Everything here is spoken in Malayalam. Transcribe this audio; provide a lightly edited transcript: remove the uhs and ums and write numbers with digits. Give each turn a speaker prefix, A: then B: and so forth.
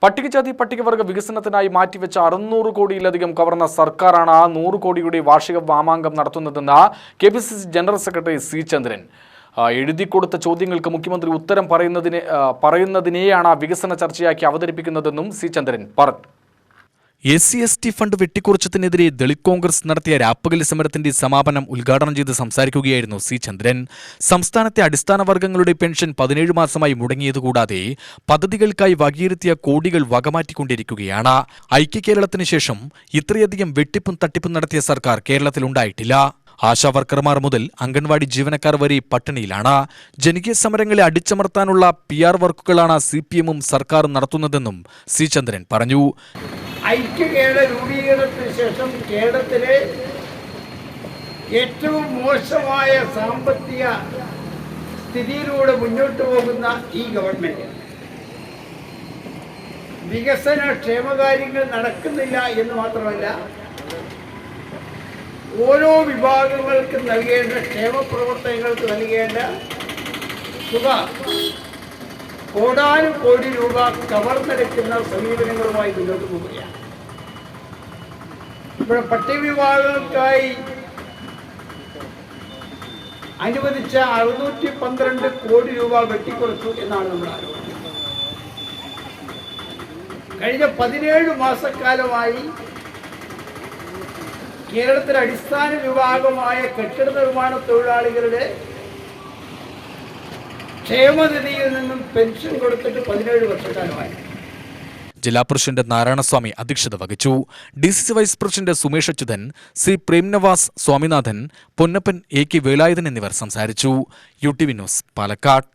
A: പട്ടികജാതി പട്ടികവർഗ വികസനത്തിനായി മാറ്റിവെച്ച 600 കോടിയിലധികം കവർന്ന സർക്കാരാണ് 100 കോടിയുടെ വാർഷിക മാമാങ്കം നടത്തുന്നതെന്ന് KPCC ജനറൽ സെക്രട്ടറി സി ചന്ദ്രൻ എഴുതിക്കൊടുത്ത ചോദ്യങ്ങൾക്ക് മുഖ്യമന്ത്രി ഉത്തരം പറയുന്നതിനെയാണ് വികസന ചർച്ചയാക്കി അവതരിപ്പിക്കുന്നതെന്നും സി ചന്ദ്രൻ പറഞ്ഞു. SC/ST ഫണ്ട് വെട്ടിക്കുറച്ചതിനെതിരെ ദളിത് കോൺഗ്രസ് നടത്തിയ രാപ്പകൽ സമരത്തിന്റെ സമാപനം ഉദ്ഘാടനം ചെയ്ത് സംസാരിക്കുകയായിരുന്നു സി ചന്ദ്രൻ. സംസ്ഥാനത്തെ അടിസ്ഥാന വർഗ്ഗങ്ങളുടെ പെൻഷൻ 17 മാസമായി മുടങ്ങിയതുകൂടാതെ പദ്ധതികൾക്കായി വകയിരുത്തിയ കോടികൾ വകമാറ്റിക്കൊണ്ടിരിക്കുകയാണ്. ഐക്യകേരളത്തിന് ശേഷം ഇത്രയധികം വെട്ടിപ്പും തട്ടിപ്പും നടത്തിയ സർക്കാർ കേരളത്തിലുണ്ടായിട്ടില്ല. ആശാവർക്കർമാർ മുതൽ അംഗൻവാടി ജീവനക്കാർ വരെ പട്ടിണിയിലാണ്. ജനകീയ സമരങ്ങളെ അടിച്ചമർത്താനുള്ള PR വർക്കുകളാണ് CPM-ഉം സർക്കാരും നടത്തുന്നതെന്നും സി ചന്ദ്രൻ പറഞ്ഞു.
B: ഐക്യകേരള രൂപീകരണത്തിന് ശേഷം കേരളത്തിലെ ഏറ്റവും മോശമായ സാമ്പത്തിക സ്ഥിതിയിലൂടെ മുന്നോട്ട് പോകുന്ന ഈ ഗവൺമെന്റ് വികസന ക്ഷേമകാര്യങ്ങൾ നടക്കുന്നില്ല എന്ന് മാത്രമല്ല, ഓരോ വിഭാഗങ്ങൾക്കും നൽകേണ്ട ക്ഷേമ പ്രവർത്തനങ്ങൾക്ക് നൽകേണ്ട തുക കോടാനുകോടി രൂപ കവർന്നെടുക്കുന്ന സമീപനങ്ങളുമായി മുന്നോട്ട് പോവുകയാണ്. ഇവിടെ പട്ടികവിഭാഗങ്ങൾക്കായി അനുവദിച്ച 612 കോടി രൂപ വെട്ടിക്കുറച്ചു എന്നാണ് നമ്മുടെ ആരോപണം. കഴിഞ്ഞ 17 മാസക്കാലമായി കേരളത്തിലെ അടിസ്ഥാന വിഭാഗമായ കെട്ടിട നിർമ്മാണ തൊഴിലാളികളുടെ ക്ഷേമനിധിയിൽ നിന്നും പെൻഷൻ കൊടുത്തിട്ട് 17 വർഷക്കാലമായി.
A: ജില്ലാ പ്രസിഡന്റ് നാരായണസ്വാമി അധ്യക്ഷത വഹിച്ചു. DCC vice president Sumesh Achuthan, C Premnavas Swaminathan, Ponnappan, AK Velayudhan എന്നിവർ സംസാരിച്ചു. UTV news, Palakkad.